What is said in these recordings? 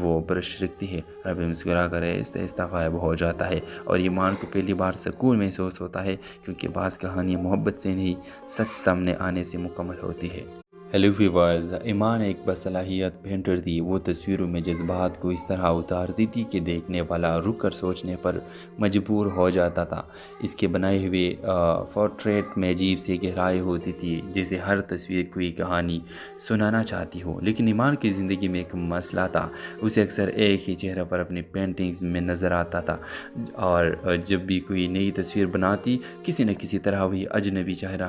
وہ برش رکھتی ہے، رافع مسکرا کر آہستہ آہستہ غائب ہو جاتا ہے اور ایمان کو پہلی بار سکون محسوس ہوتا ہے، کیونکہ بعض کہانیاں محبت سے نہیں، سچ سامنے آنے سے مکمل ہوتی ہے۔ ہیلو ویورز، ایمان ایک باصلاحیت پینٹر تھی۔ وہ تصویروں میں جذبات کو اس طرح اتارتی تھی کہ دیکھنے والا رک کر سوچنے پر مجبور ہو جاتا تھا۔ اس کے بنائے ہوئے پورٹریٹ میں عجیب سی گہرائی ہوتی تھی، جیسے ہر تصویر کوئی کہانی سنانا چاہتی ہو۔ لیکن ایمان کی زندگی میں ایک مسئلہ تھا، اسے اکثر ایک ہی چہرہ پر اپنی پینٹنگز میں نظر آتا تھا، اور جب بھی کوئی نئی تصویر بناتی، کسی نہ کسی طرح وہی اجنبی چہرہ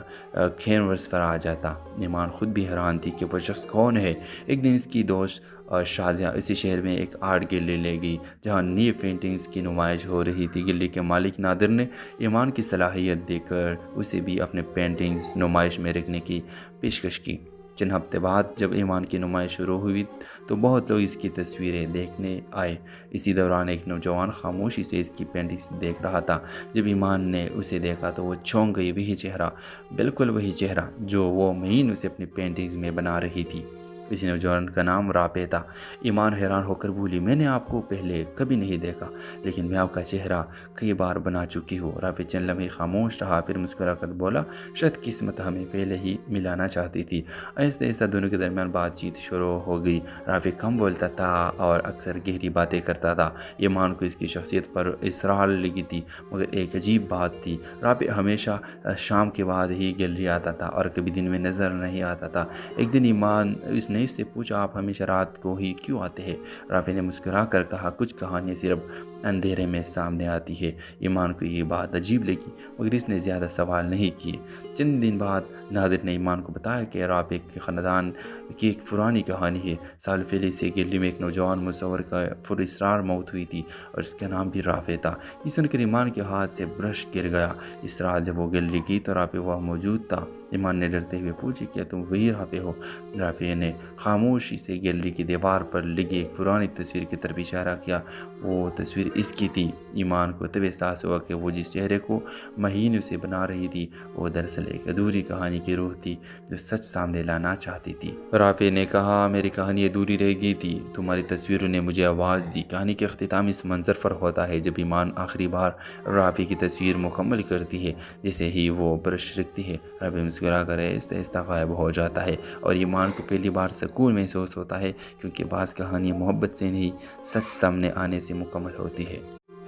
کینوس پر آ جاتا۔ ایمان خود بھی حیران تھی کہ وہ شخص کون ہے۔ ایک دن اس کی دوست شازیہ اسی شہر میں ایک آرٹ گیلری لے گئی، جہاں نئی پینٹنگز کی نمائش ہو رہی تھی۔ گیلری کے مالک نادر نے ایمان کی صلاحیت دیکھ کر اسے بھی اپنے پینٹنگز نمائش میں رکھنے کی پیشکش کی۔ چند ہفتے بعد جب ایمان کی نمائش شروع ہوئی تو بہت لوگ اس کی تصویریں دیکھنے آئے۔ اسی دوران ایک نوجوان خاموشی سے اس کی پینٹنگز دیکھ رہا تھا۔ جب ایمان نے اسے دیکھا تو وہ چونک گئی۔ وہی چہرہ، بالکل وہی چہرہ جو وہ مہینوں سے اپنی پینٹنگز میں بنا رہی تھی۔ اس نوجوان کا نام رافع تھا۔ ایمان حیران ہو کر بولی، میں نے آپ کو پہلے کبھی نہیں دیکھا، لیکن میں آپ کا چہرہ کئی بار بنا چکی ہوں۔ رافع چند لمحے خاموش رہا، پھر مسکرا کر بولا، شاید قسمت ہمیں پہلے ہی ملانا چاہتی تھی۔ آہستہ آہستہ دونوں کے درمیان بات چیت شروع ہو گئی۔ رافع کم بولتا تھا اور اکثر گہری باتیں کرتا تھا۔ ایمان کو اس کی شخصیت پر اسرار لگی تھی، مگر ایک عجیب بات تھی، رافع ہمیشہ شام کے بعد ہی گیلری آتا تھا اور کبھی دن میں نظر نہیں آتا تھا۔ ایک دن ایمان اس نے اس سے پوچھا، آپ ہمیشہ رات کو ہی کیوں آتے ہیں؟ رافع نے مسکرا کر کہا، کچھ کہانیاں صرف اندھیرے میں سامنے آتی ہے۔ ایمان کو یہ بات عجیب لگی، مگر اس نے زیادہ سوال نہیں کیے۔ چند دن بعد نادر نے ایمان کو بتایا کہ رافع کے خاندان کی ایک پرانی کہانی ہے۔ سال پہلے سے گیلری میں ایک نوجوان مصور کا پراسرار موت ہوئی تھی اور اس کا نام بھی رافع تھا۔ یہ سن کر ایمان کے ہاتھ سے برش گر گیا۔ اس رات جب وہ گیلری کی تو رافع وہاں موجود تھا۔ ایمان نے ڈرتے ہوئے پوچھی، کیا تم وہی رافع ہو؟ رافع نے خاموشی سے گیلری کی دیوار پر لگی ایک پرانی تصویر کی طرف اشارہ کیا۔ وہ تصویر اس کی تھی۔ ایمان کو تب احساس ہوا کہ وہ جس چہرے کو مہینوں سے بنا رہی تھی، وہ دراصل ایک ادھوری کہانی کی روح تھی جو سچ سامنے لانا چاہتی تھی۔ رافع نے کہا، میری کہانی ادھوری رہ گئی تھی، تمہاری تصویروں نے مجھے آواز دی۔ کہانی کے اختتام اس منظر پر ہوتا ہے جب ایمان آخری بار رافع کی تصویر مکمل کرتی ہے۔ جیسے ہی وہ برش رکھتی ہے، رافع مسکرا کر آہستہ آہستہ غائب ہو جاتا ہے اور ایمان کو پہلی بار سکون محسوس ہوتا ہے، کیونکہ بعض کہانیاں محبت سے نہیں، سچ سامنے آنے سے مکمل ہوتی ہے۔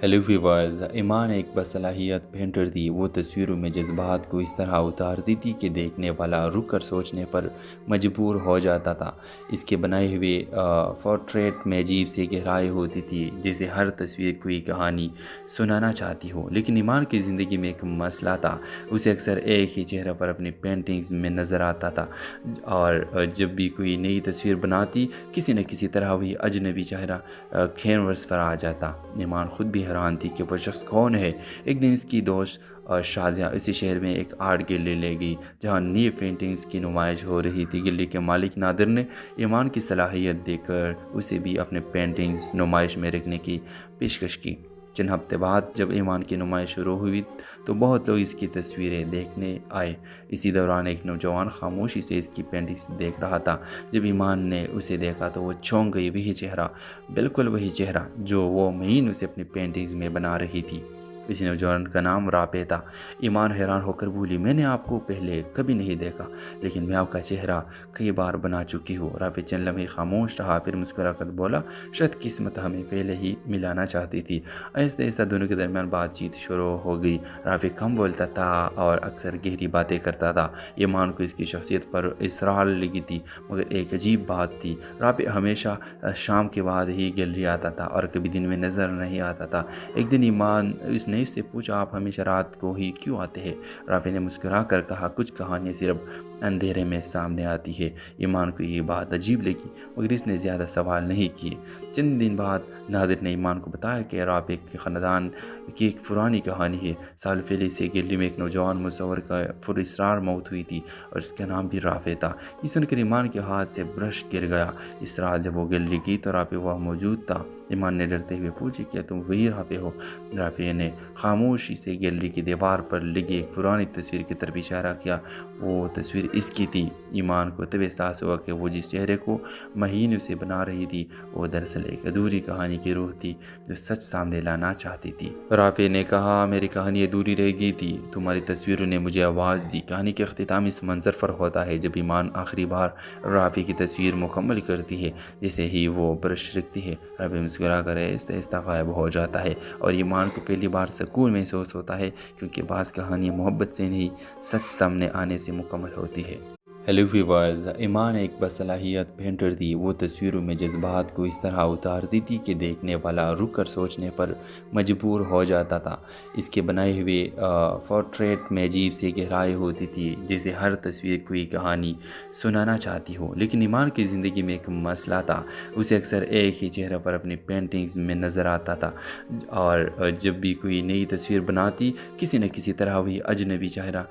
ہیلو ویورز، ایمان ایک باصلاحیت پینٹر تھی۔ وہ تصویروں میں جذبات کو اس طرح اتارتی تھی کہ دیکھنے والا رک کر سوچنے پر مجبور ہو جاتا تھا۔ اس کے بنائے ہوئے پورٹریٹ میں عجیب سی گہرائی ہوتی تھی، جیسے ہر تصویر کوئی کہانی سنانا چاہتی ہو۔ لیکن ایمان کی زندگی میں ایک مسئلہ تھا، اسے اکثر ایک ہی چہرہ پر اپنی پینٹنگز میں نظر آتا تھا، اور جب بھی کوئی نئی تصویر بناتی، کسی نہ کسی طرح وہی اجنبی چہرہ کینوس پر آ جاتا۔ ایمان خود بھی حیران تھی کہ وہ شخص کون ہے۔ ایک دن اس کی دوست شازیہ اسی شہر میں ایک آرٹ گیلری لے گئی، جہاں نئی پینٹنگز کی نمائش ہو رہی تھی۔ گیلری کے مالک نادر نے ایمان کی صلاحیت دیکھ کر اسے بھی اپنے پینٹنگز نمائش میں رکھنے کی پیشکش کی۔ چند ہفتے بعد جب ایمان کی نمائش شروع ہوئی تو بہت لوگ اس کی تصویریں دیکھنے آئے۔ اسی دوران ایک نوجوان خاموشی سے اس کی پینٹنگز دیکھ رہا تھا۔ جب ایمان نے اسے دیکھا تو وہ چونک گئی۔ وہی چہرہ، بالکل وہی چہرہ جو وہ مہینوں سے اپنی پینٹنگز میں بنا رہی تھی۔ اس نوجوان کا نام رافع تھا۔ ایمان حیران ہو کر بولی، میں نے آپ کو پہلے کبھی نہیں دیکھا، لیکن میں آپ کا چہرہ کئی بار بنا چکی ہوں۔ رافع چند لمحے خاموش رہا، پھر مسکرا کر بولا، شاید قسمت ہمیں پہلے ہی ملانا چاہتی تھی۔ آہستہ آہستہ دونوں کے درمیان بات چیت شروع ہو گئی۔ رافع کم بولتا تھا اور اکثر گہری باتیں کرتا تھا۔ ایمان کو اس کی شخصیت پر اسرار لگی تھی، مگر ایک عجیب بات تھی، رافع ہمیشہ شام کے بعد ہی گیلری آتا تھا اور کبھی دن میں نظر نہیں آتا تھا۔ ایک دن ایمان اس نے اس سے پوچھا، آپ ہمیشہ رات کو ہی کیوں آتے ہیں؟ رافع نے مسکرا کر کہا، کچھ کہانیاں صرف اندھیرے میں سامنے آتی ہے۔ ایمان کو یہ بات عجیب لگی، مگر اس نے زیادہ سوال نہیں کیے۔ چند دن بعد نادر نے ایمان کو بتایا کہ رافع کے خاندان کی ایک پرانی کہانی ہے۔ سال پہلے سے گیلری میں ایک نوجوان مصور کا پراسرار موت ہوئی تھی اور اس کا نام بھی رافع تھا۔ یہ سن کر ایمان کے ہاتھ سے برش گر گیا۔ اس رات جب وہ گیلری کی تو رافع وہاں موجود تھا۔ ایمان نے ڈرتے ہوئے پوچھی، کیا تم وہی رافع ہو؟ رافع نے خاموشی سے گیلری کی دیوار پر لگی ایک پرانی تصویر کی طرف اشارہ کیا۔ وہ تصویر تصویر اس کی تھی۔ ایمان کو تب احساس ہوا کہ وہ جس چہرے کو مہینوں سے بنا رہی تھی وہ دراصل ایک ادھوری کہانی کی روح تھی جو سچ سامنے لانا چاہتی تھی۔ رافع نے کہا، میری کہانی ادھوری رہ گئی تھی، تمہاری تصویروں نے مجھے آواز دی۔ کہانی کے اختتام اس منظر پر ہوتا ہے جب ایمان آخری بار رافع کی تصویر مکمل کرتی ہے۔ جیسے ہی وہ برش رکھتی ہے، رافع مسکرا کر آہستہ آہستہ غائب ہو جاتا ہے اور ایمان کو پہلی بار سکون محسوس ہوتا ہے، کیونکہ بعض کہانیاں محبت سے نہیں سچ سامنے آنے سے مکمل ہوتی ہے۔ ہیلو ویورز، ایمان ایک باصلاحیت پینٹر تھی۔ وہ تصویروں میں جذبات کو اس طرح اتارتی تھی کہ دیکھنے والا رک کر سوچنے پر مجبور ہو جاتا تھا۔ اس کے بنائے ہوئے پورٹریٹ میں عجیب سی گہرائی ہوتی تھی، جیسے ہر تصویر کوئی کہانی سنانا چاہتی ہو۔ لیکن ایمان کی زندگی میں ایک مسئلہ تھا، اسے اکثر ایک ہی چہرہ پر اپنی پینٹنگز میں نظر آتا تھا، اور جب بھی کوئی نئی تصویر بناتی کسی نہ کسی طرح وہی اجنبی چہرہ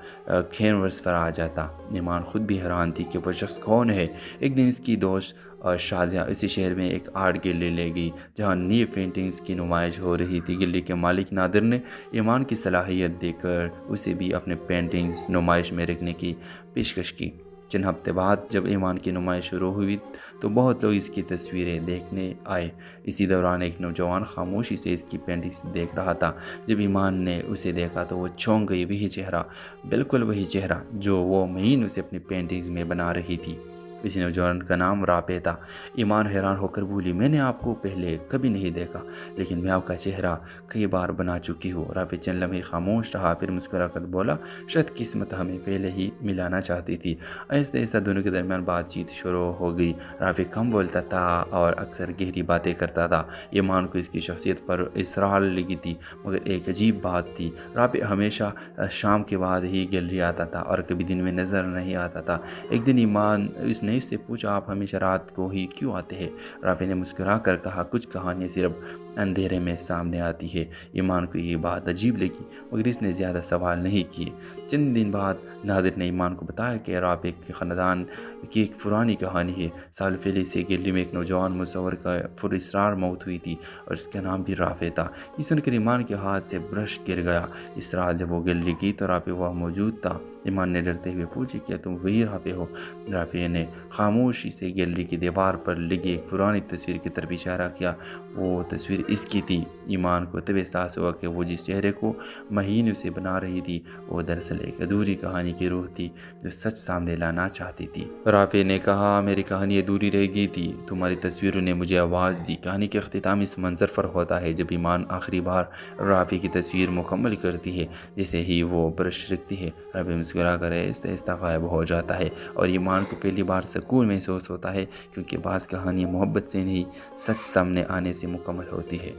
کینوس پر آ جاتا۔ ایمان خود بھی حیران تھی کہ وہ شخص کون ہے۔ ایک دن اس کی دوست شازیہ اسی شہر میں ایک آرٹ گیلری لے گئی جہاں نئی پینٹنگز کی نمائش ہو رہی تھی۔ گیلری کے مالک نادر نے ایمان کی صلاحیت دیکھ کر اسے بھی اپنے پینٹنگز نمائش میں رکھنے کی پیشکش کی۔ چند ہفتے بعد جب ایمان کی نمائش شروع ہوئی تو بہت لوگ اس کی تصویریں دیکھنے آئے۔ اسی دوران ایک نوجوان خاموشی سے اس کی پینٹنگز دیکھ رہا تھا۔ جب ایمان نے اسے دیکھا تو وہ چونک گئی۔ وہی چہرہ، بالکل وہی چہرہ جو وہ مہینوں سے اپنی پینٹنگز میں بنا رہی تھی۔ اس نوجوان کا نام رافع تھا۔ ایمان حیران ہو کر بولی، میں نے آپ کو پہلے کبھی نہیں دیکھا، لیکن میں آپ کا چہرہ کئی بار بنا چکی ہوں۔ رافع چند لمحے خاموش رہا، پھر مسکرا کر بولا، شاید قسمت ہمیں پہلے ہی ملانا چاہتی تھی۔ آہستہ آہستہ دونوں کے درمیان بات چیت شروع ہو گئی۔ رافع کم بولتا تھا اور اکثر گہری باتیں کرتا تھا۔ ایمان کو اس کی شخصیت پر اسرار لگی تھی، مگر ایک عجیب بات تھی، رافع ہمیشہ شام کے بعد ہی گیلری آتا تھا اور کبھی دن میں نظر نہیں آتا تھا۔ ایک دن ایمان اس نے اس سے پوچھا، آپ ہمیشہ رات کو ہی کیوں آتے ہیں؟ رافع نے مسکرا کر کہا، کچھ کہانیاں صرف اندھیرے میں سامنے آتی ہے۔ ایمان کو یہ بات عجیب لگی، مگر اس نے زیادہ سوال نہیں کیے۔ چند دن بعد نادر نے ایمان کو بتایا کہ رافع کے خاندان کی ایک پرانی کہانی ہے۔ سال پہلے سے گیلری میں ایک نوجوان مصور کا پراسرار موت ہوئی تھی اور اس کا نام بھی رافع تھا۔ یہ سن کر ایمان کے ہاتھ سے برش گر گیا۔ اس رات جب وہ گیلری گئی تو رافع وہاں موجود تھا۔ ایمان نے ڈرتے ہوئے پوچھی، کیا تم وہی رافع ہو؟ رافع نے خاموشی سے گیلری کی دیوار پر لگی ایک پرانی تصویر کی طرف اشارہ کیا۔ وہ تصویر اس کی تھی۔ ایمان کو تب احساس ہوا کہ وہ جس چہرے کو مہینوں سے بنا رہی تھی وہ دراصل ایک ادھوری کہانی کی روح تھی جو سچ سامنے لانا چاہتی تھی۔ رافع نے کہا، میری کہانی ادھوری رہ گئی تھی، تمہاری تصویروں نے مجھے آواز دی۔ کہانی کے اختتام اس منظر پر ہوتا ہے جب ایمان آخری بار رافع کی تصویر مکمل کرتی ہے۔ جیسے ہی وہ برش رکھتی ہے، رافع مسکرا کر آہستہ آہستہ غائب ہو جاتا ہے اور ایمان کو پہلی بار سکون محسوس ہوتا ہے، کیونکہ بعض کہانیاں محبت سے نہیں سچ سامنے آنے سے مکمل ہوتی ہے۔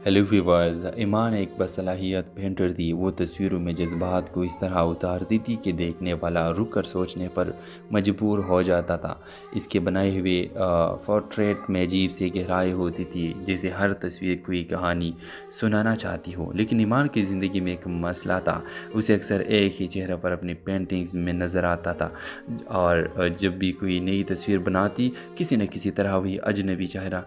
ہیلو ویورز، ایمان ایک باصلاحیت پینٹر تھی۔ وہ تصویروں میں جذبات کو اس طرح اتارتی تھی کہ دیکھنے والا رک کر سوچنے پر مجبور ہو جاتا تھا۔ اس کے بنائے ہوئے پورٹریٹ میں عجیب سی گہرائی ہوتی تھی، جیسے ہر تصویر کوئی کہانی سنانا چاہتی ہو۔ لیکن ایمان کی زندگی میں ایک مسئلہ تھا، اسے اکثر ایک ہی چہرہ پر اپنی پینٹنگز میں نظر آتا تھا، اور جب بھی کوئی نئی تصویر بناتی کسی نہ کسی طرح وہی اجنبی چہرہ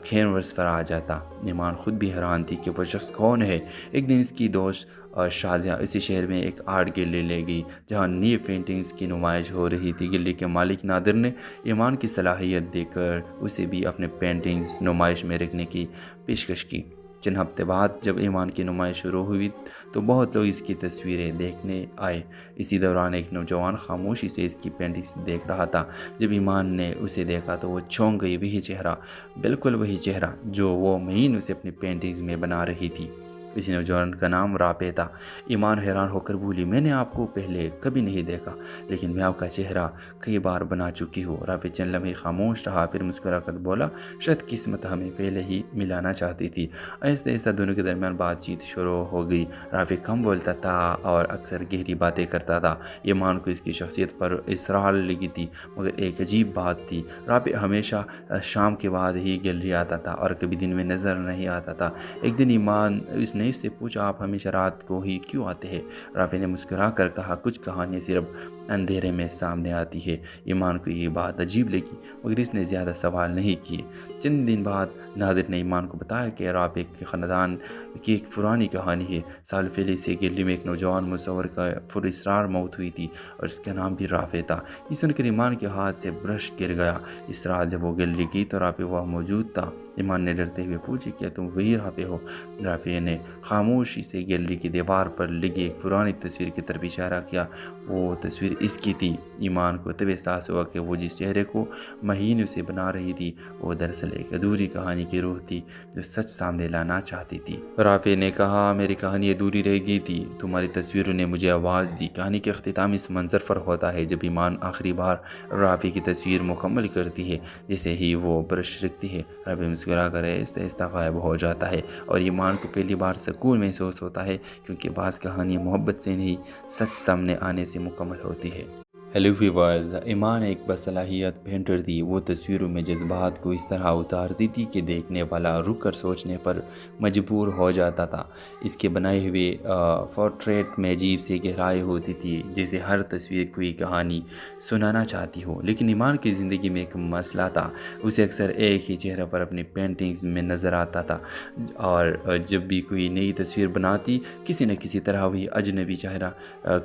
کینوس پر آ جاتا۔ ایمان خود بھی حیران تھی کہ وہ شخص کون ہے۔ ایک دن اس کی دوست شازیہ اسی شہر میں ایک آرٹ گیلری لے گئی جہاں نئی پینٹنگز کی نمائش ہو رہی تھی۔ گیلری کے مالک نادر نے ایمان کی صلاحیت دیکھ کر اسے بھی اپنے پینٹنگز نمائش میں رکھنے کی پیشکش کی۔ چند ہفتے بعد جب ایمان کی نمائش شروع ہوئی تو بہت لوگ اس کی تصویریں دیکھنے آئے۔ اسی دوران ایک نوجوان خاموشی سے اس کی پینٹنگز دیکھ رہا تھا۔ جب ایمان نے اسے دیکھا تو وہ چونک گئی۔ وہی چہرہ، بالکل وہی چہرہ جو وہ مہینوں سے اپنی پینٹنگز میں بنا رہی تھی۔ اس نوجوان کا نام رافع تھا۔ ایمان حیران ہو کر بولی، میں نے آپ کو پہلے کبھی نہیں دیکھا، لیکن میں آپ کا چہرہ کئی بار بنا چکی ہوں۔ رافع چند لمحے خاموش رہا، پھر مسکرا کر بولا، شاید قسمت ہمیں پہلے ہی ملانا چاہتی تھی۔ آہستہ آہستہ دونوں کے درمیان بات چیت شروع ہو گئی۔ رافع کم بولتا تھا اور اکثر گہری باتیں کرتا تھا۔ ایمان کو اس کی شخصیت پر اسرار لگی تھی، مگر ایک عجیب بات تھی، رافع ہمیشہ شام کے بعد ہی گیلری آتا تھا اور کبھی دن میں نظر نہیں آتا تھا۔ ایک دن ایمان اس نے نے اس سے پوچھا آپ ہمیشہ رات کو ہی کیوں آتے ہیں؟ رافع نے مسکرا کر کہا کچھ کہانیاں صرف اندھیرے میں سامنے آتی ہے۔ ایمان کو یہ بات عجیب لگی مگر اس نے زیادہ سوال نہیں کیے۔ چند دن بعد نادر نے ایمان کو بتایا کہ رافع کے خاندان کی ایک پرانی کہانی ہے۔ سال پہلے سے گلی میں ایک نوجوان مصور کا پراسرار موت ہوئی تھی اور اس کا نام بھی رافع تھا۔ یہ سن کر ایمان کے ہاتھ سے برش گر گیا۔ اس رات جب وہ گلی گئی تو رافع وہاں موجود تھا۔ ایمان نے ڈرتے ہوئے پوچھا کیا تم وہی رافع ہو؟ رافع نے خاموشی سے گلی کی دیوار پر لگی ایک پرانی تصویر کی طرف اشارہ کیا۔ وہ تصویر اس کی تھی۔ ایمان کو تب احساس ہوا کہ وہ جس چہرے کو مہینوں سے بنا رہی تھی وہ دراصل ایک ادھوری کہانی کی روح تھی جو سچ سامنے لانا چاہتی تھی۔ رافع نے کہا میری کہانی ادھوری رہ گئی تھی، تمہاری تصویروں نے مجھے آواز دی۔ کہانی کے اختتام اس منظر پر ہوتا ہے جب ایمان آخری بار رافع کی تصویر مکمل کرتی ہے۔ جیسے ہی وہ برش رکھتی ہے رافع مسکرا کر آہستہ آہستہ غائب ہو جاتا ہے اور ایمان کو پہلی بار سکون محسوس ہوتا ہے کیونکہ بعض کہانیاں محبت سے نہیں سچ سامنے آنے سے مکمل ہوتی ہے۔ ہیلو ویورز، ایمان ایک باصلاحیت پینٹر تھی۔ وہ تصویروں میں جذبات کو اس طرح اتارتی تھی کہ دیکھنے والا رک کر سوچنے پر مجبور ہو جاتا تھا۔ اس کے بنائے ہوئے پورٹریٹ میں عجیب سی گہرائی ہوتی تھی جیسے ہر تصویر کوئی کہانی سنانا چاہتی ہو۔ لیکن ایمان کی زندگی میں ایک مسئلہ تھا، اسے اکثر ایک ہی چہرہ پر اپنی پینٹنگز میں نظر آتا تھا اور جب بھی کوئی نئی تصویر بناتی کسی نہ کسی طرح وہی اجنبی چہرہ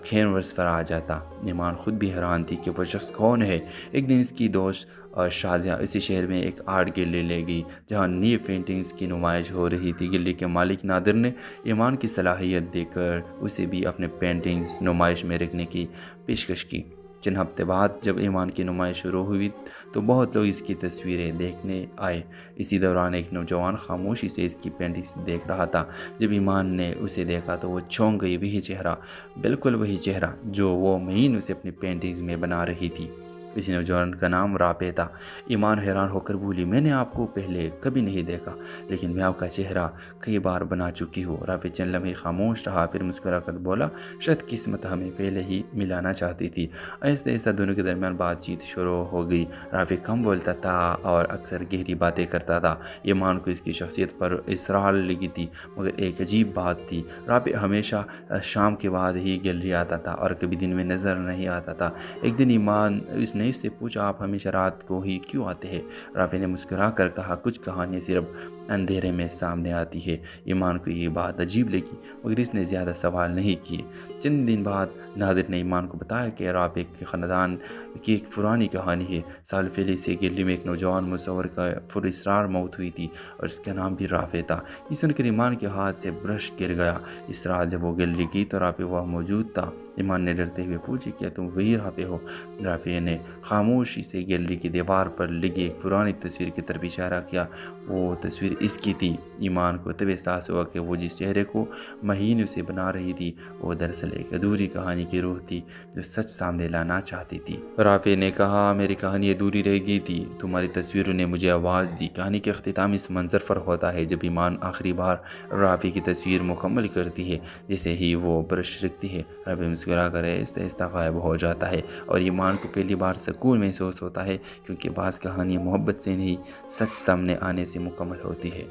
کینوس پر آ جاتا۔ ایمان خود بھی حیران تھی کہ وہ شخص کون ہے۔ ایک دن اس کی دوست شازیہ اسی شہر میں ایک آرٹ گیلری لے گئی جہاں نئی پینٹنگز کی نمائش ہو رہی تھی۔ گیلری کے مالک نادر نے ایمان کی صلاحیت دیکھ کر اسے بھی اپنے پینٹنگز نمائش میں رکھنے کی پیشکش کی۔ چند ہفتے بعد جب ایمان کی نمائش شروع ہوئی تو بہت لوگ اس کی تصویریں دیکھنے آئے۔ اسی دوران ایک نوجوان خاموشی سے اس کی پینٹنگز دیکھ رہا تھا۔ جب ایمان نے اسے دیکھا تو وہ چونک گئی۔ وہی چہرہ، بالکل وہی چہرہ جو وہ مہینوں سے اپنی پینٹنگز میں بنا رہی تھی۔ اس نوجوان کا نام رافع تھا۔ ایمان حیران ہو کر بولی میں نے آپ کو پہلے کبھی نہیں دیکھا لیکن میں آپ کا چہرہ کئی بار بنا چکی ہوں۔ رافع چند لمحے خاموش رہا پھر مسکرا کر بولا شاید قسمت ہمیں پہلے ہی ملانا چاہتی تھی۔ آہستہ آہستہ دونوں کے درمیان بات چیت شروع ہو گئی۔ رافع کم بولتا تھا اور اکثر گہری باتیں کرتا تھا۔ ایمان کو اس کی شخصیت پر اسرار لگی تھی مگر ایک عجیب بات تھی، رافع ہمیشہ شام کے بعد ہی گیلری آتا تھا اور کبھی دن میں نظر نہیں آتا تھا۔ ایک دن ایمان اس نے اس سے پوچھا آپ ہمیشہ رات کو ہی کیوں آتے ہیں؟ رافع نے مسکرا کر کہا کچھ کہانیاں صرف اندھیرے میں سامنے آتی ہے۔ ایمان کو یہ بات عجیب لگی مگر اس نے زیادہ سوال نہیں کیے۔ چند دن بعد نادر نے ایمان کو بتایا کہ رافع کے خاندان کی ایک پرانی کہانی ہے۔ سال پہلے سے گلی میں ایک نوجوان مصور کا پراسرار موت ہوئی تھی اور اس کا نام بھی رافع تھا۔ یہ سن کر ایمان کے ہاتھ سے برش گر گیا۔ اس رات جب وہ گلی گئی تو رافع وہاں موجود تھا۔ ایمان نے ڈرتے ہوئے پوچھا کیا تم وہی رافع ہو؟ رافع نے خاموشی سے گیلری کی دیوار پر لگی ایک پرانی تصویر کی طرف اشارہ کیا۔ وہ تصویر اس کی تھی۔ ایمان کو تب احساس ہوا کہ وہ جس چہرے کو مہینوں سے بنا رہی تھی وہ دراصل ایک ادھوری کہانی کی روح تھی جو سچ سامنے لانا چاہتی تھی۔ رافع نے کہا میری کہانی ادھوری رہ گئی تھی، تمہاری تصویروں نے مجھے آواز دی۔ کہانی کے اختتام اس منظر پر ہوتا ہے جب ایمان آخری بار رافع کی تصویر مکمل کرتی ہے۔ جیسے ہی وہ برش رکھتی ہے رافع مسکرا کر آہستہ آہستہ غائب ہو جاتا ہے اور ایمان کو پہلی بار سکون محسوس ہوتا ہے کیونکہ بعض کہانیاں محبت سے نہیں سچ سامنے آنے سے مکمل ہوتی ہے۔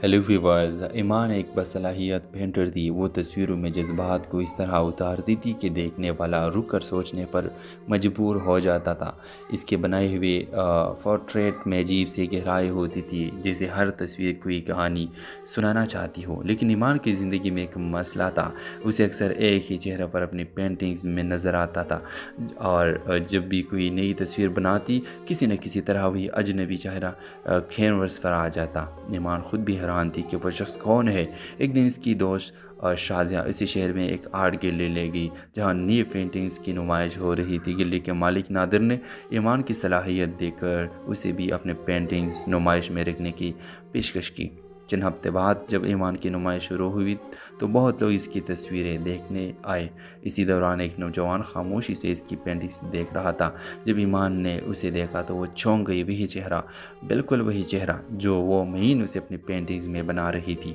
ہیلو ویورز، ایمان ایک باصلاحیت پینٹر تھی۔ وہ تصویروں میں جذبات کو اس طرح اتارتی تھی کہ دیکھنے والا رک کر سوچنے پر مجبور ہو جاتا تھا۔ اس کے بنائے ہوئے پورٹریٹ میں عجیب سی گہرائی ہوتی تھی جیسے ہر تصویر کوئی کہانی سنانا چاہتی ہو۔ لیکن ایمان کی زندگی میں ایک مسئلہ تھا، اسے اکثر ایک ہی چہرہ پر اپنی پینٹنگز میں نظر آتا تھا اور جب بھی کوئی نئی تصویر بناتی کسی نہ کسی طرح وہی اجنبی چہرہ کینوس پر آ جاتا۔ ایمان خود بھی حیران تھی کہ وہ شخص کون ہے۔ ایک دن اس کی دوست شازیہ اسی شہر میں ایک آرٹ گیلری لے گئی جہاں نئی پینٹنگز کی نمائش ہو رہی تھی۔ گیلری کے مالک نادر نے ایمان کی صلاحیت دیکھ کر اسے بھی اپنے پینٹنگز نمائش میں رکھنے کی پیشکش کی۔ چند ہفتے بعد جب ایمان کی نمائش شروع ہوئی تو بہت لوگ اس کی تصویریں دیکھنے آئے۔ اسی دوران ایک نوجوان خاموشی سے اس کی پینٹنگز دیکھ رہا تھا۔ جب ایمان نے اسے دیکھا تو وہ چونک گئی۔ وہی چہرہ، بالکل وہی چہرہ جو وہ مہینوں سے اپنی پینٹنگز میں بنا رہی تھی۔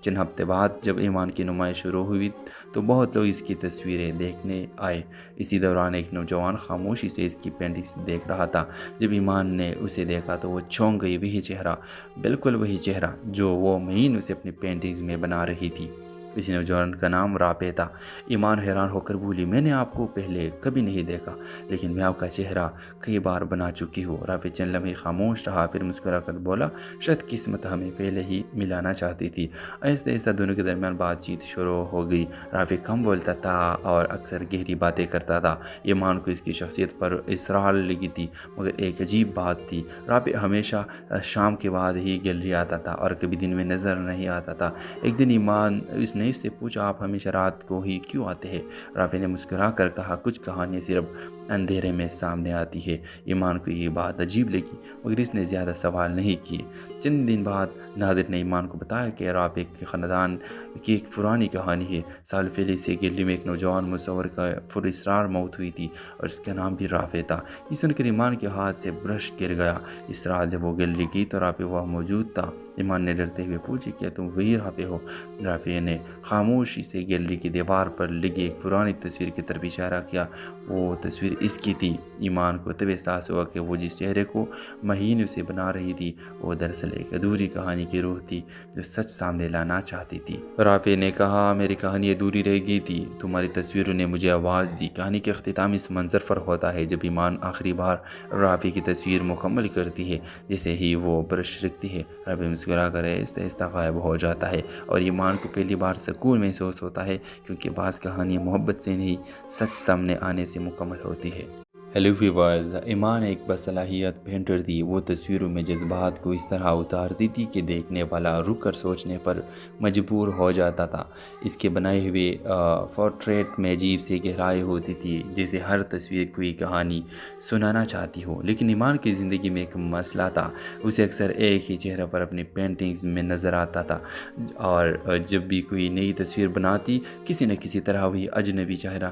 چند ہفتے بعد جب ایمان کی نمائش شروع ہوئی تو بہت لوگ اس کی تصویریں دیکھنے آئے۔ اسی دوران ایک نوجوان خاموشی سے اس کی پینٹنگز دیکھ رہا تھا۔ جب ایمان نے اسے دیکھا تو وہ چونک گئی، وہی چہرہ، بالکل وہی چہرہ جو وہ مہینوں سے اپنی پینٹنگز میں بنا رہی تھی۔ اس نوجوان کا نام رافع تھا۔ ایمان حیران ہو کر بولی، میں نے آپ کو پہلے کبھی نہیں دیکھا، لیکن میں آپ کا چہرہ کئی بار بنا چکی ہوں۔ رافع چند لمحے خاموش رہا، پھر مسکرا کر بولا، شاید قسمت ہمیں پہلے ہی ملانا چاہتی تھی۔ آہستہ آہستہ دونوں کے درمیان بات چیت شروع ہو گئی۔ رافع کم بولتا تھا اور اکثر گہری باتیں کرتا تھا۔ ایمان کو اس کی شخصیت پر اسرار لگی تھی، مگر ایک عجیب بات تھی، رافع ہمیشہ شام کے بعد ہی گیلری آتا تھا اور کبھی دن میں نظر نہیں آتا تھا۔ ایک دن ایمان اس نے اس سے پوچھا، آپ ہمیشہ رات کو ہی کیوں آتے ہیں؟ رافع نے مسکرا کر کہا، کچھ کہانیاں صرف اندھیرے میں سامنے آتی ہے۔ ایمان کو یہ بات عجیب لگی، مگر اس نے زیادہ سوال نہیں کیے۔ چند دن بعد نادر نے ایمان کو بتایا کہ رافع کے خاندان کی ایک پرانی کہانی ہے۔ سال پہلے سے گلی میں ایک نوجوان مصور کا پراسرار موت ہوئی تھی اور اس کا نام بھی رافع تھا۔ یہ سن کر ایمان کے ہاتھ سے برش گر گیا۔ اس رات جب وہ گلی گئی تو رافع وہاں موجود تھا۔ ایمان نے ڈرتے ہوئے پوچھی، کیا تم وہی رافع ہو؟ رافع نے خاموشی سے گیلری کی دیوار پر لگی ایک پرانی تصویر کی طرف اشارہ کیا۔ وہ تصویر اس کی تھی۔ ایمان کو تب احساس ہوا کہ وہ جس چہرے کو مہینوں سے بنا رہی تھی وہ دراصل ایک ادھوری کہانی کی روح تھی جو سچ سامنے لانا چاہتی تھی۔ رافع نے کہا، میری کہانی ادھوری رہ گئی تھی، تمہاری تصویروں نے مجھے آواز دی۔ کہانی کے اختتام اس منظر پر ہوتا ہے جب ایمان آخری بار رافع کی تصویر مکمل کرتی ہے۔ جیسے ہی وہ برش رکھتی ہے، رافع مسکرا کر آہستہ آہستہ غائب ہو جاتا ہے اور ایمان کو پہلی بار سکون محسوس ہوتا ہے، کیونکہ بعض کہانیاں محبت سے نہیں، سچ سامنے آنے سے مکمل ہوتی ہے۔ ہیلو ویورز، ایمان ایک باصلاحیت پینٹر تھی۔ وہ تصویروں میں جذبات کو اس طرح اتارتی تھی کہ دیکھنے والا رک کر سوچنے پر مجبور ہو جاتا تھا۔ اس کے بنائے ہوئے پورٹریٹ میں عجیب سی گہرائی ہوتی تھی، جیسے ہر تصویر کوئی کہانی سنانا چاہتی ہو۔ لیکن ایمان کی زندگی میں ایک مسئلہ تھا، اسے اکثر ایک ہی چہرہ پر اپنی پینٹنگز میں نظر آتا تھا، اور جب بھی کوئی نئی تصویر بناتی کسی نہ کسی طرح وہی اجنبی چہرہ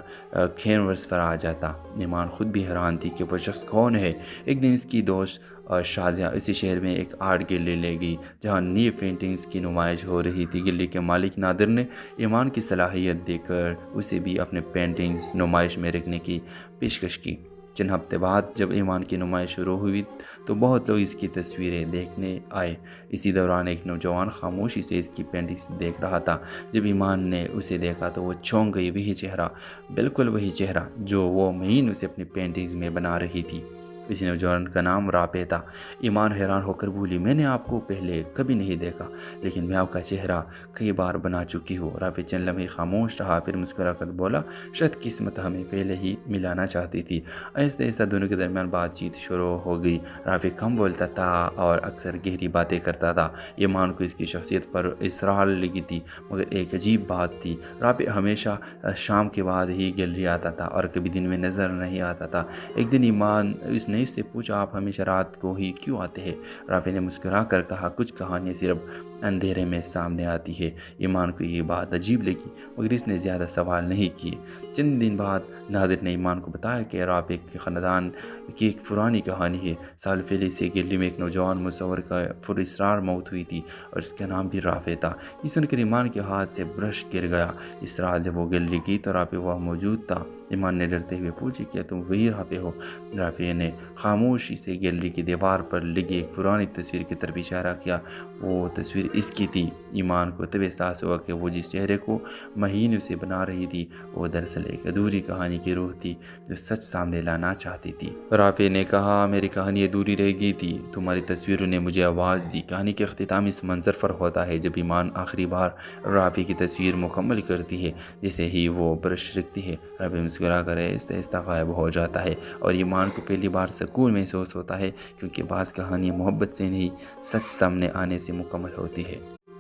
کینوس پر آ جاتا۔ ایمان خود بھی حیران تھی کہ وہ شخص کون ہے۔ ایک دن اس کی دوست شازیہ اسی شہر میں ایک آرٹ گیلری لے گئی جہاں نئی پینٹنگز کی نمائش ہو رہی تھی۔ گیلری کے مالک نادر نے ایمان کی صلاحیت دیکھ کر اسے بھی اپنے پینٹنگز نمائش میں رکھنے کی پیشکش کی۔ چند ہفتے بعد جب ایمان کی نمائش شروع ہوئی تو بہت لوگ اس کی تصویریں دیکھنے آئے۔ اسی دوران ایک نوجوان خاموشی سے اس کی پینٹنگز دیکھ رہا تھا۔ جب ایمان نے اسے دیکھا تو وہ چونک گئی، وہی چہرہ، بالکل وہی چہرہ جو وہ مہینوں سے اپنی پینٹنگز میں بنا رہی تھی۔ اس نوجوان کا نام رافع تھا۔ ایمان حیران ہو کر بولی، میں نے آپ کو پہلے کبھی نہیں دیکھا، لیکن میں آپ کا چہرہ کئی بار بنا چکی ہوں۔ رافع چند لمحے خاموش رہا، پھر مسکرا کر بولا، شاید قسمت ہمیں پہلے ہی ملانا چاہتی تھی۔ آہستہ آہستہ دونوں کے درمیان بات چیت شروع ہو گئی۔ رافع کم بولتا تھا اور اکثر گہری باتیں کرتا تھا۔ ایمان کو اس کی شخصیت پر اسرار لگی تھی، مگر ایک عجیب بات تھی، رافع ہمیشہ شام کے بعد ہی گیلری آتا تھا اور کبھی دن میں نظر نہیں آتا تھا۔ ایک دن ایمان اس نے اس سے پوچھا، آپ ہمیشہ رات کو ہی کیوں آتے ہیں؟ رافع نے مسکرا کر کہا، کچھ کہانیاں صرف اندھیرے میں سامنے آتی ہے۔ ایمان کو یہ بات عجیب لگی، مگر اس نے زیادہ سوال نہیں کیے۔ چند دن بعد نادر نے ایمان کو بتایا کہ رافع کے خاندان کی ایک پرانی کہانی ہے۔ سال پہلے سے گلی میں ایک نوجوان مصور کا پراسرار موت ہوئی تھی اور اس کا نام بھی رافع تھا۔ یہ سن کر ایمان کے ہاتھ سے برش گر گیا۔ اس رات جب وہ گیلری گئی تو رافع وہاں موجود تھا۔ ایمان نے ڈرتے ہوئے پوچھی، کیا تم وہی رافع ہو؟ رافع نے خاموشی سے گیلری کی دیوار پر لگی ایک پرانی تصویر کی طرف اشارہ کیا۔ وہ تصویر اس کی تھی۔ ایمان کو تب احساس ہوا کہ وہ جس چہرے کو مہینوں سے بنا رہی تھی وہ دراصل ایک ادھوری کہانی کی روح تھی جو سچ سامنے لانا چاہتی تھی۔ رافع نے کہا، میری کہانی ادھوری رہ گئی تھی، تمہاری تصویروں نے مجھے آواز دی۔ کہانی کے اختتام اس منظر پر ہوتا ہے جب ایمان آخری بار رافع کی تصویر مکمل کرتی ہے۔ جیسے ہی وہ برش رکھتی ہے، رافع مسکرا کر آہستہ آہستہ غائب ہو جاتا ہے اور ایمان کو پہلی بار سکون محسوس ہوتا ہے، کیونکہ بعض کہانیاں محبت سے نہیں، سچ سامنے آنے سے مکمل ہوتی ہے۔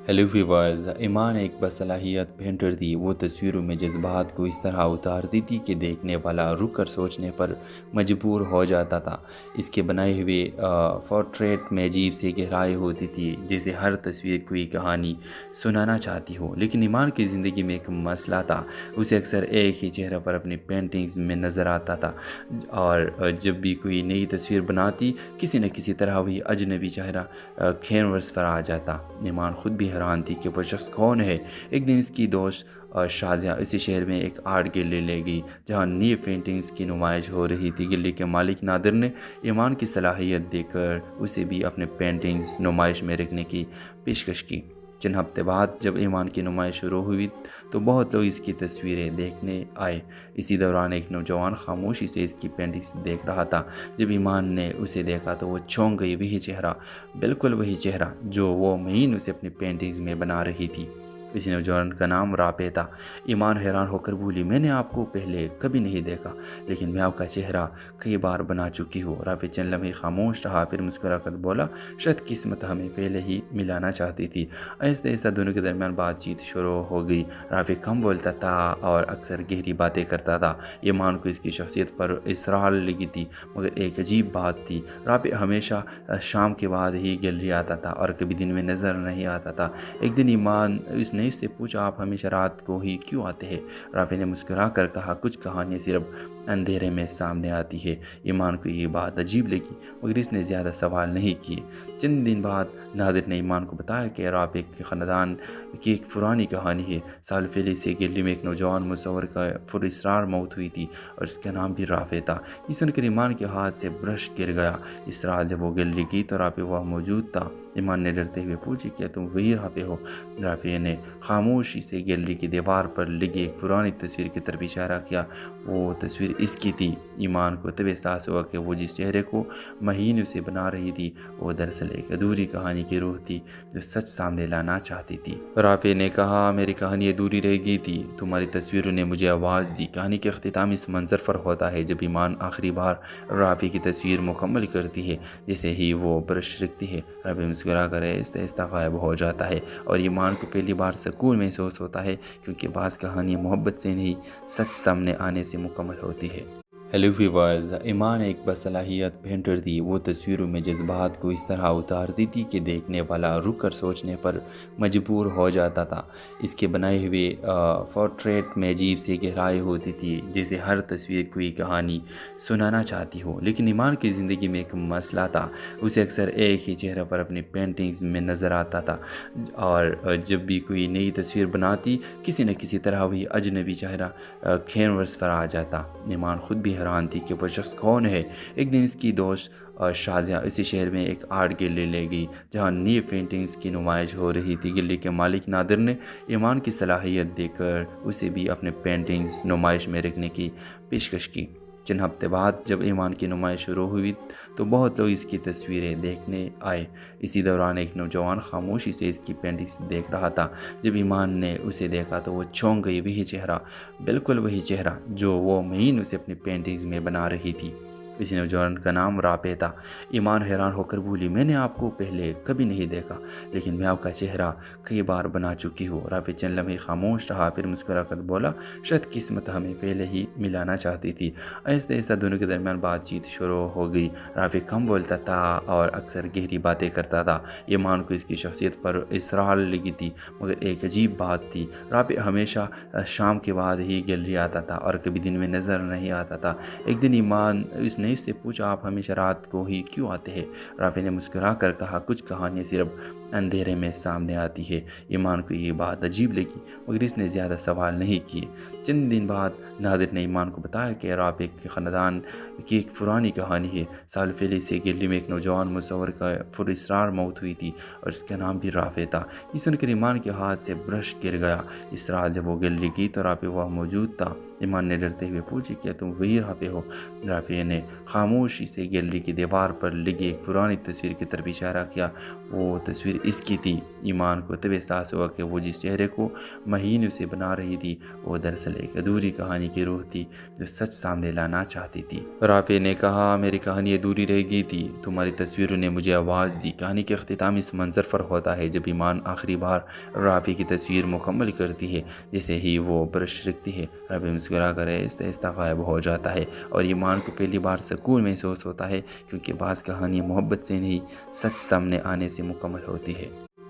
ہیلو ویورز، ایمان ایک باصلاحیت پینٹر تھی۔ وہ تصویروں میں جذبات کو اس طرح اتارتی تھی کہ دیکھنے والا رک کر سوچنے پر مجبور ہو جاتا تھا۔ اس کے بنائے ہوئے پورٹریٹ میں عجیب سی گہرائی ہوتی تھی، جیسے ہر تصویر کوئی کہانی سنانا چاہتی ہو۔ لیکن ایمان کی زندگی میں ایک مسئلہ تھا، اسے اکثر ایک ہی چہرہ پر اپنی پینٹنگز میں نظر آتا تھا، اور جب بھی کوئی نئی تصویر بناتی کسی نہ کسی طرح وہی اجنبی چہرہ کینوس پر آ جاتا۔ ایمان خود بھی حیران تھی کہ وہ شخص کون ہے۔ ایک دن اس کی دوست شازیہ اسی شہر میں ایک آرٹ گیلری لے گئی جہاں نئی پینٹنگز کی نمائش ہو رہی تھی۔ گیلری کے مالک نادر نے ایمان کی صلاحیت دیکھ کر اسے بھی اپنے پینٹنگز نمائش میں رکھنے کی پیشکش کی۔ چند ہفتے بعد جب ایمان کی نمائش شروع ہوئی تو بہت لوگ اس کی تصویریں دیکھنے آئے۔ اسی دوران ایک نوجوان خاموشی سے اس کی پینٹنگز دیکھ رہا تھا۔ جب ایمان نے اسے دیکھا تو وہ چونک گئی۔ وہی چہرہ، بالکل وہی چہرہ جو وہ مہینوں سے اپنی پینٹنگز میں بنا رہی تھی۔ اس نوجوان کا نام رافع تھا۔ ایمان حیران ہو کر بولی، میں نے آپ کو پہلے کبھی نہیں دیکھا، لیکن میں آپ کا چہرہ کئی بار بنا چکی ہوں۔ رافع چند لمحے خاموش رہا، پھر مسکرا کر بولا، شاید قسمت ہمیں پہلے ہی ملانا چاہتی تھی۔ آہستہ آہستہ دونوں کے درمیان بات چیت شروع ہو گئی۔ رافع کم بولتا تھا اور اکثر گہری باتیں کرتا تھا۔ ایمان کو اس کی شخصیت پر اسرار لگی تھی، مگر ایک عجیب بات تھی، رافع ہمیشہ شام کے بعد ہی گیلری آتا تھا اور کبھی دن میں نظر نہیں آتا تھا۔ ایک دن ایمان اس نے اس سے پوچھا، آپ ہمیشہ رات کو ہی کیوں آتے ہیں؟ رافع نے مسکرا کر کہا، کچھ کہانیاں صرف اندھیرے میں سامنے آتی ہے۔ ایمان کو یہ بات عجیب لگی، مگر اس نے زیادہ سوال نہیں کیے۔ چند دن بعد نادر نے ایمان کو بتایا کہ رافع کے خاندان کی ایک پرانی کہانی ہے۔ سال پہلے سے گیلری میں ایک نوجوان مصور کا پراسرار موت ہوئی تھی اور اس کا نام بھی رافع تھا۔ یہ سن کر ایمان کے ہاتھ سے برش گر گیا۔ اس رات جب وہ گیلری کی تو رافع وہاں موجود تھا۔ ایمان نے ڈرتے ہوئے پوچھی، کیا تم وہی رافع ہو؟ رافع نے خاموشی سے گیلری کی دیوار پر لگی ایک پرانی تصویر کی طرف اشارہ کیا۔ وہ تصویر اس کی تھی۔ ایمان کو تب احساس ہوا کہ وہ جس چہرے کو مہینوں سے بنا رہی تھی وہ دراصل ایک ادھوری کہانی کی روح تھی جو سچ سامنے لانا چاہتی تھی۔ رافع نے کہا، میری کہانی ادھوری رہ گئی تھی، تمہاری تصویروں نے مجھے آواز دی۔ کہانی کے اختتام اس منظر پر ہوتا ہے جب ایمان آخری بار رافع کی تصویر مکمل کرتی ہے۔ جیسے ہی وہ برش رکھتی ہے، رافع مسکرا کر آہستہ آہستہ غائب ہو جاتا ہے اور ایمان کو پہلی بار سکون محسوس ہوتا ہے، کیونکہ بعض کہانیاں محبت سے نہیں، سچ سامنے آنے سے مکمل ہوتی ہے۔ ہیلو ویورز، ایمان ایک باصلاحیت پینٹر تھی۔ وہ تصویروں میں جذبات کو اس طرح اتارتی تھی کہ دیکھنے والا رک کر سوچنے پر مجبور ہو جاتا تھا۔ اس کے بنائے ہوئے پورٹریٹ میں عجیب سی گہرائی ہوتی تھی، جیسے ہر تصویر کوئی کہانی سنانا چاہتی ہو۔ لیکن ایمان کی زندگی میں ایک مسئلہ تھا، اسے اکثر ایک ہی چہرہ پر اپنی پینٹنگز میں نظر آتا تھا، اور جب بھی کوئی نئی تصویر بناتی کسی نہ کسی طرح وہی اجنبی چہرہ کینوس پر آ جاتا۔ ایمان خود بھی حیران تھی کہ وہ شخص کون ہے۔ ایک دن اس کی دوست شازیہ اسی شہر میں ایک آرٹ گیلری لے گئی جہاں نئی پینٹنگز کی نمائش ہو رہی تھی۔ گیلری کے مالک نادر نے ایمان کی صلاحیت دیکھ کر اسے بھی اپنے پینٹنگز نمائش میں رکھنے کی پیشکش کی۔ چند ہفتے بعد جب ایمان کی نمائش شروع ہوئی تو بہت لوگ اس کی تصویریں دیکھنے آئے۔ اسی دوران ایک نوجوان خاموشی سے اس کی پینٹنگز دیکھ رہا تھا۔ جب ایمان نے اسے دیکھا تو وہ چونک گئی۔ وہی چہرہ، بالکل وہی چہرہ جو وہ مہینوں سے اپنی پینٹنگز میں بنا رہی تھی۔ اس نوجوان کا نام رافع تھا۔ ایمان حیران ہو کر بولی، میں نے آپ کو پہلے کبھی نہیں دیکھا، لیکن میں آپ کا چہرہ کئی بار بنا چکی ہوں۔ رافع چند لمحے خاموش رہا، پھر مسکرا کر بولا، شاید قسمت ہمیں پہلے ہی ملانا چاہتی تھی۔ آہستہ آہستہ دونوں کے درمیان بات چیت شروع ہو گئی۔ رافع کم بولتا تھا اور اکثر گہری باتیں کرتا تھا۔ ایمان کو اس کی شخصیت پر اسرار لگی تھی، مگر ایک عجیب بات تھی، رافع ہمیشہ شام کے بعد ہی گیلری آتا تھا اور کبھی دن میں نظر نہیں آتا تھا۔ ایک دن ایمان اس نے اس سے پوچھا، آپ ہمیشہ رات کو ہی کیوں آتے ہیں؟ رافع نے مسکرا کر کہا، کچھ کہانیاں صرف اندھیرے میں سامنے آتی ہے۔ ایمان کو یہ بات عجیب لگی، مگر اس نے زیادہ سوال نہیں کیے۔ چند دن بعد نادر نے ایمان کو بتایا کہ رافع کے خاندان کی ایک پرانی کہانی ہے۔ سال پہلے سے گیلری میں ایک نوجوان مصور کا پراسرار موت ہوئی تھی اور اس کا نام بھی رافع تھا۔ یہ سن کر ایمان کے ہاتھ سے برش گر گیا۔ اس رات جب وہ گیلری کی تو رافع وہاں موجود تھا۔ ایمان نے ڈرتے ہوئے پوچھی، کیا تم وہی رافع ہو؟ رافع نے خاموشی سے گیلری کی دیوار پر لگی ایک پرانی تصویر کی طرف اشارہ کیا۔ وہ تصویر اس کی تھی۔ ایمان کو تب احساس ہوا کہ وہ جس چہرے کو مہینوں سے بنا رہی تھی وہ دراصل ایک ادھوری کہانی کی روح تھی جو سچ سامنے لانا چاہتی تھی۔ رافع نے کہا، میری کہانی ادھوری رہ گئی تھی، تمہاری تصویروں نے مجھے آواز دی۔ کہانی کے اختتام اس منظر پر ہوتا ہے جب ایمان آخری بار رافع کی تصویر مکمل کرتی ہے۔ جیسے ہی وہ برش رکھتی ہے، رافع مسکرا کر آہستہ آہستہ غائب ہو جاتا ہے اور ایمان کو پہلی بار سکون محسوس ہوتا ہے، کیونکہ بعض کہانیاں محبت سے نہیں، سچ سامنے آنے سے مکمل ہوتی ہے۔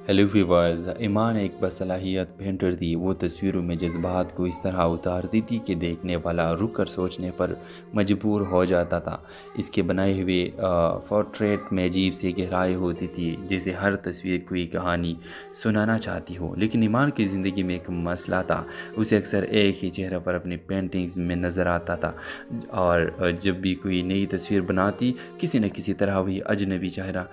ہیلو ویورز، ایمان ایک باصلاحیت پینٹر تھی۔ وہ تصویروں میں جذبات کو اس طرح اتارتی تھی کہ دیکھنے والا رک کر سوچنے پر مجبور ہو جاتا تھا۔ اس کے بنائے ہوئے پورٹریٹ میں عجیب سی گہرائی ہوتی تھی، جیسے ہر تصویر کوئی کہانی سنانا چاہتی ہو۔ لیکن ایمان کی زندگی میں ایک مسئلہ تھا، اسے اکثر ایک ہی چہرہ پر اپنی پینٹنگز میں نظر آتا تھا، اور جب بھی کوئی نئی تصویر بناتی کسی نہ کسی طرح وہی اجنبی چہرہ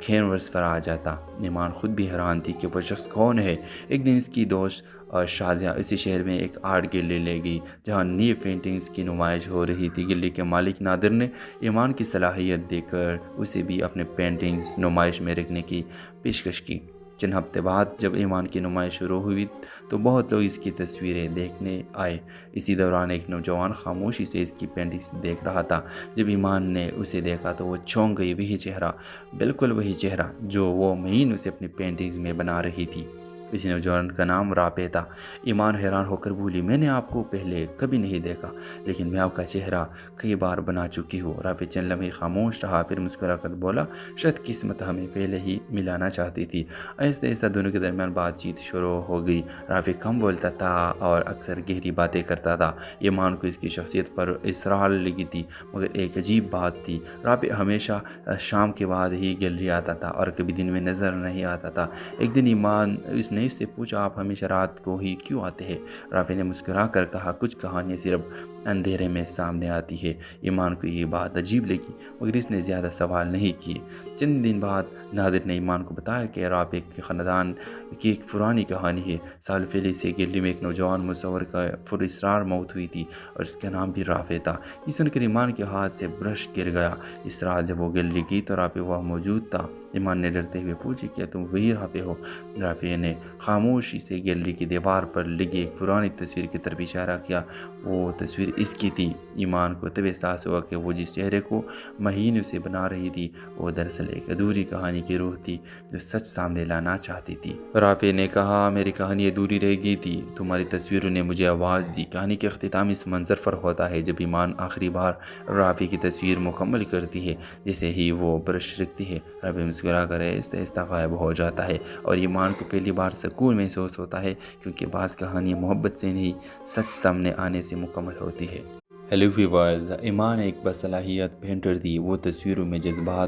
کینوس پر آ جاتا۔ ایمان خود بھی حیران تھی کہ وہ شخص کون ہے۔ ایک دن اس کی دوست شازیہ اسی شہر میں ایک آرٹ گیلری لے گئی جہاں نئی پینٹنگز کی نمائش ہو رہی تھی۔ گیلری کے مالک نادر نے ایمان کی صلاحیت دیکھ کر اسے بھی اپنے پینٹنگز نمائش میں رکھنے کی پیشکش کی۔ چند ہفتے بعد جب ایمان کی نمائش شروع ہوئی تو بہت لوگ اس کی تصویریں دیکھنے آئے۔ اسی دوران ایک نوجوان خاموشی سے اس کی پینٹنگز دیکھ رہا تھا۔ جب ایمان نے اسے دیکھا تو وہ چونک گئی۔ وہی چہرہ، بالکل وہی چہرہ جو وہ مہینوں سے اپنی پینٹنگز میں بنا رہی تھی۔ اس نوجوان کا نام رافع تھا۔ ایمان حیران ہو کر بولی، میں نے آپ کو پہلے کبھی نہیں دیکھا، لیکن میں آپ کا چہرہ کئی بار بنا چکی ہوں۔ رافع چند لمحے خاموش رہا، پھر مسکرا کر بولا، شاید قسمت ہمیں پہلے ہی ملانا چاہتی تھی۔ آہستہ آہستہ دونوں کے درمیان بات چیت شروع ہو گئی۔ رافع کم بولتا تھا اور اکثر گہری باتیں کرتا تھا۔ ایمان کو اس کی شخصیت پر اسرار لگی تھی، مگر ایک عجیب بات تھی، رافع ہمیشہ شام کے بعد ہی گیلری آتا تھا اور کبھی دن میں نظر نہیں آتا تھا۔ ایک دن ایمان اس نے اس سے پوچھا، آپ ہمیشہ رات کو ہی کیوں آتے ہیں؟ رافع نے مسکرا کر کہا، کچھ کہانیاں صرف اندھیرے میں سامنے آتی ہے۔ ایمان کو یہ بات عجیب لگی، مگر اس نے زیادہ سوال نہیں کیے۔ چند دن بعد نادر نے ایمان کو بتایا کہ رافع کے خاندان کی ایک پرانی کہانی ہے۔ سال پہلے سے گیلری میں ایک نوجوان مصور کا پراسرار موت ہوئی تھی اور اس کا نام بھی رافع تھا۔ یہ سن کر ایمان کے ہاتھ سے برش گر گیا۔ اس رات جب وہ گیلری کی تو رافع وہاں موجود تھا۔ ایمان نے ڈرتے ہوئے پوچھی، کیا تم وہی رافع ہو؟ رافع نے خاموشی سے گیلری کی دیوار پر لگی ایک پرانی تصویر کی طرف اشارہ کیا۔ وہ تصویر اس کی تھی۔ ایمان کو تب احساس ہوا کہ وہ جس چہرے کو مہینوں سے بنا رہی تھی وہ دراصل ایک ادھوری کہانی کی روح تھی جو سچ سامنے لانا چاہتی تھی۔ رافع نے کہا، میری کہانی ادھوری رہ گئی تھی، تمہاری تصویروں نے مجھے آواز دی۔ کہانی کے اختتام اس منظر پر ہوتا ہے جب ایمان آخری بار رافع کی تصویر مکمل کرتی ہے۔ جیسے ہی وہ برش رکھتی ہے، رافع مسکرا کر آہستہ آہستہ غائب ہو جاتا ہے، اور ایمان کو پہلی بار سکون محسوس ہوتا ہے، کیونکہ بعض کہانیاں محبت سے نہیں سچ سامنے آنے سے مکمل ہوتی ہے۔ ہیلو ویورز، ایمان ایک باصلاحیت پینٹر تھی۔ وہ تصویروں میں جذبات